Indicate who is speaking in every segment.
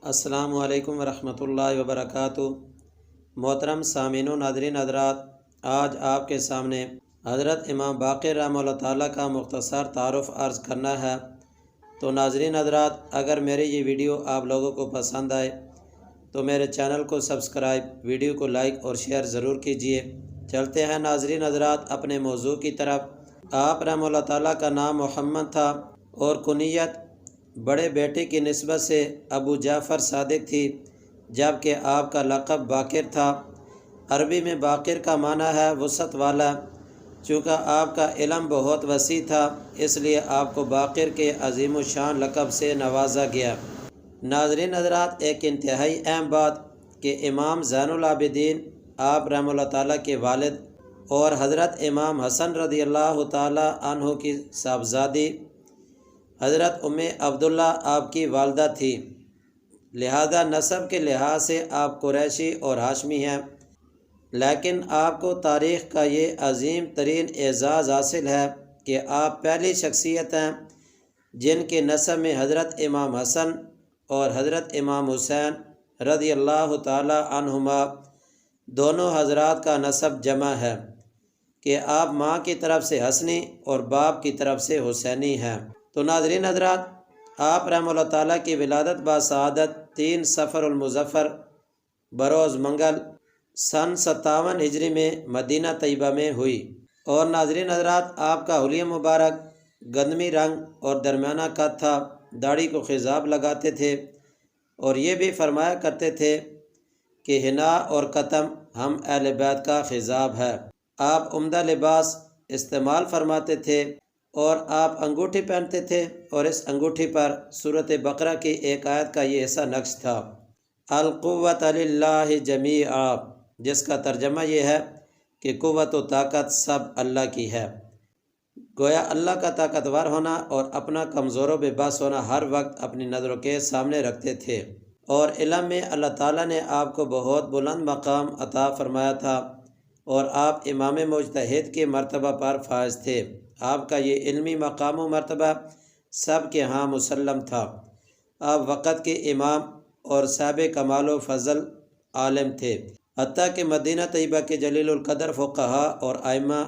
Speaker 1: السلام علیکم ورحمۃ اللہ وبرکاتہ۔ محترم سامعین و ناظرین حضرات، آج آپ کے سامنے حضرت امام باقر رحمہ اللہ تعالیٰ کا مختصر تعارف عرض کرنا ہے۔ تو ناظرین حضرات، اگر میری یہ ویڈیو آپ لوگوں کو پسند آئے تو میرے چینل کو سبسکرائب، ویڈیو کو لائک اور شیئر ضرور کیجیے۔ چلتے ہیں ناظرین حضرات اپنے موضوع کی طرف۔ آپ رحمہ اللہ تعالیٰ کا نام محمد تھا اور کنیت بڑے بیٹے کی نسبت سے ابو جعفر صادق تھی، جبکہ آپ کا لقب باقر تھا۔ عربی میں باقر کا معنی ہے وسعت والا۔ چونکہ آپ کا علم بہت وسیع تھا، اس لیے آپ کو باقر کے عظیم الشان لقب سے نوازا گیا۔ ناظرین حضرات، ایک انتہائی اہم بات کہ امام زین العابدین آپ رحمہ اللہ تعالیٰ کے والد اور حضرت امام حسن رضی اللہ تعالیٰ عنہ کی صاحبزادی حضرت ام عبداللہ آپ کی والدہ تھی، لہذا نسب کے لحاظ سے آپ قریشی اور ہاشمی ہیں۔ لیکن آپ کو تاریخ کا یہ عظیم ترین اعزاز حاصل ہے کہ آپ پہلی شخصیت ہیں جن کے نسب میں حضرت امام حسن اور حضرت امام حسین رضی اللہ تعالی عنہما دونوں حضرات کا نسب جمع ہے کہ آپ ماں کی طرف سے حسنی اور باپ کی طرف سے حسینی ہیں۔ تو ناظرین حضرات، آپ رحمہ اللہ تعالیٰ کی ولادت بسعادت 3 صفر المظفر بروز منگل سن 57 ہجری میں مدینہ طیبہ میں ہوئی۔ اور ناظرین حضرات، آپ کا حلیہ مبارک گندمی رنگ اور درمیانہ قد تھا، داڑھی کو خضاب لگاتے تھے اور یہ بھی فرمایا کرتے تھے کہ حنا اور قطم ہم اہل بیت کا خضاب ہے۔ آپ عمدہ لباس استعمال فرماتے تھے اور آپ انگوٹھی پہنتے تھے، اور اس انگوٹھی پر سورۃ بقرہ کی ایک آیت کا یہ ایسا نقش تھا، القوۃ للہ جمیعا، جس کا ترجمہ یہ ہے کہ قوت و طاقت سب اللہ کی ہے۔ گویا اللہ کا طاقتور ہونا اور اپنا کمزور و بے بس ہونا ہر وقت اپنی نظروں کے سامنے رکھتے تھے۔ اور علم میں اللہ تعالیٰ نے آپ کو بہت بلند مقام عطا فرمایا تھا اور آپ امام مجتہد کے مرتبہ پر فائز تھے۔ آپ کا یہ علمی مقام و مرتبہ سب کے ہاں مسلم تھا۔ آپ وقت کے امام اور صاحب کمال و فضل عالم تھے، حتیٰ کہ مدینہ طیبہ کے جلیل القدر فقہا اور ائمہ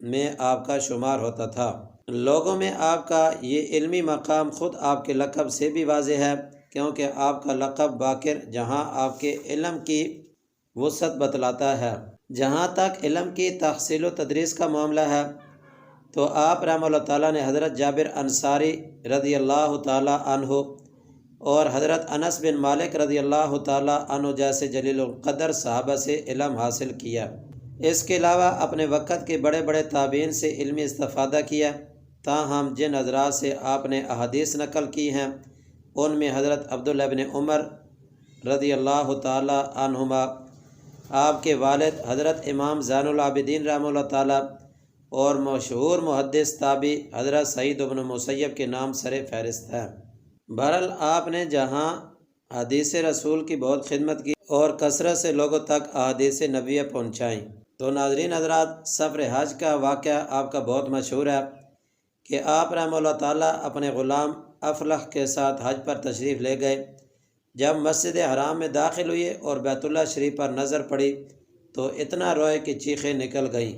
Speaker 1: میں آپ کا شمار ہوتا تھا۔ لوگوں میں آپ کا یہ علمی مقام خود آپ کے لقب سے بھی واضح ہے، کیونکہ آپ کا لقب باقر جہاں آپ کے علم کی وسعت بتلاتا ہے۔ جہاں تک علم کی تحصیل و تدریس کا معاملہ ہے تو آپ رحمہ اللہ تعالیٰ نے حضرت جابر انصاری رضی اللہ تعالیٰ عنہ اور حضرت انس بن مالک رضی اللہ تعالیٰ عنہ جیسے جلیل القدر صحابہ سے علم حاصل کیا۔ اس کے علاوہ اپنے وقت کے بڑے بڑے تابعین سے علمی استفادہ کیا۔ تاہم جن حضرات سے آپ نے احادیث نقل کی ہیں ان میں حضرت عبداللہ بن عمر رضی اللہ تعالیٰ عنہما، آپ کے والد حضرت امام زین العابدین رحمہ اللہ تعالیٰ، اور مشہور محدث تابعی حضرت سعید بن مسیب کے نام سر فہرست ہے۔ بہرحال آپ نے جہاں حدیث رسول کی بہت خدمت کی اور کثرت سے لوگوں تک احادیث نبویہ پہنچائیں۔ تو ناظرین حضرات، سفر حج کا واقعہ آپ کا بہت مشہور ہے کہ آپ رحمہ اللہ تعالیٰ اپنے غلام افلح کے ساتھ حج پر تشریف لے گئے۔ جب مسجد حرام میں داخل ہوئے اور بیت اللہ شریف پر نظر پڑی تو اتنا روئے کہ چیخیں نکل گئیں۔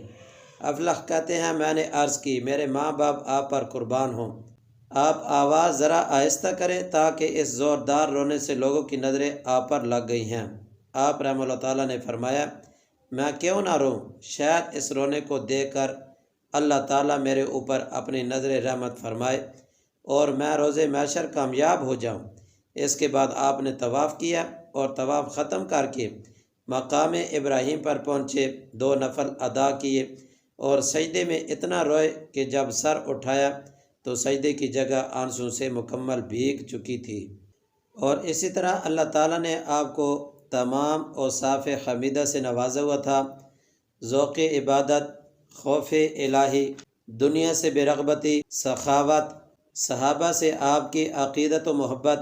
Speaker 1: افلح کہتے ہیں، میں نے عرض کی، میرے ماں باپ آپ پر قربان ہوں، آپ آواز ذرا آہستہ کریں تاکہ اس زوردار رونے سے لوگوں کی نظریں آپ پر لگ گئی ہیں۔ آپ رحمہ اللہ تعالیٰ نے فرمایا، میں کیوں نہ روں، شاید اس رونے کو دیکھ کر اللہ تعالیٰ میرے اوپر اپنی نظر رحمت فرمائے اور میں روز محشر کامیاب ہو جاؤں۔ اس کے بعد آپ نے طواف کیا اور طواف ختم کر کے مقام ابراہیم پر پہنچے، 2 نفل ادا کیے اور سجدے میں اتنا روئے کہ جب سر اٹھایا تو سجدے کی جگہ آنسوں سے مکمل بھیگ چکی تھی۔ اور اسی طرح اللہ تعالیٰ نے آپ کو تمام اوصاف حمیدہ سے نوازا ہوا تھا، ذوق عبادت، خوف الہی، دنیا سے بے رغبتی، سخاوت، صحابہ سے آپ کی عقیدت و محبت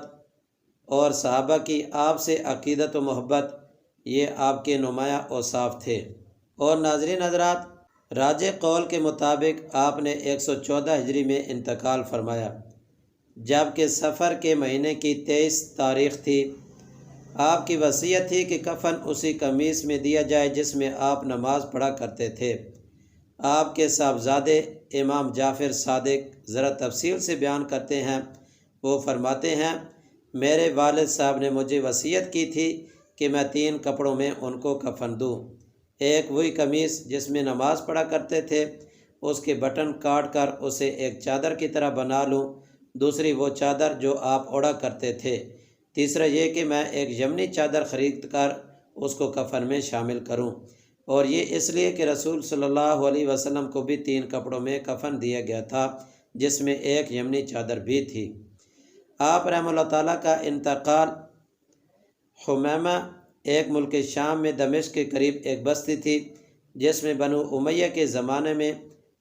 Speaker 1: اور صحابہ کی آپ سے عقیدت و محبت، یہ آپ کے نمایاں اوصاف تھے۔ اور ناظرین حضرات، راجح قول کے مطابق آپ نے 114 ہجری میں انتقال فرمایا۔ جبکہ سفر کے مہینے کی 23 تاریخ تھی۔ آپ کی وصیت تھی کہ کفن اسی قمیص میں دیا جائے جس میں آپ نماز پڑھا کرتے تھے۔ آپ کے صاحبزادے امام جعفر صادق ذرا تفصیل سے بیان کرتے ہیں۔ وہ فرماتے ہیں، میرے والد صاحب نے مجھے وصیت کی تھی کہ میں 3 کپڑوں میں ان کو کفن دوں۔ ایک وہی قمیص جس میں نماز پڑھا کرتے تھے، اس کے بٹن کاٹ کر اسے ایک چادر کی طرح بنا لوں۔ دوسری وہ چادر جو آپ اوڑھا کرتے تھے۔ تیسرا یہ کہ میں ایک یمنی چادر خرید کر اس کو کفن میں شامل کروں، اور یہ اس لیے کہ رسول صلی اللہ علیہ وسلم کو بھی 3 کپڑوں میں کفن دیا گیا تھا، جس میں ایک یمنی چادر بھی تھی۔ آپ رحمہ اللہ تعالیٰ کا انتقال حمیمہ ایک ملک شام میں دمشق کے قریب ایک بستی تھی جس میں بنو امیہ کے زمانے میں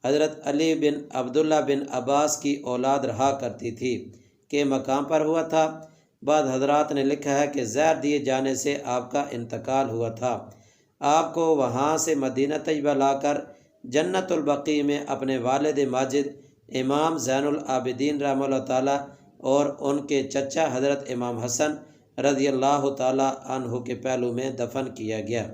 Speaker 1: حضرت علی بن عبداللہ بن عباس کی اولاد رہا کرتی تھی کے مقام پر ہوا تھا۔ بعض حضرات نے لکھا ہے کہ زہر دیے جانے سے آپ کا انتقال ہوا تھا۔ آپ کو وہاں سے مدینہ طیبہ لا کر جنت البقیع میں اپنے والد ماجد امام زین العابدین رحمہ اللہ تعالیٰ اور ان کے چچا حضرت امام حسن رضی اللہ تعالیٰ عنہ کے پہلو میں دفن کیا گیا۔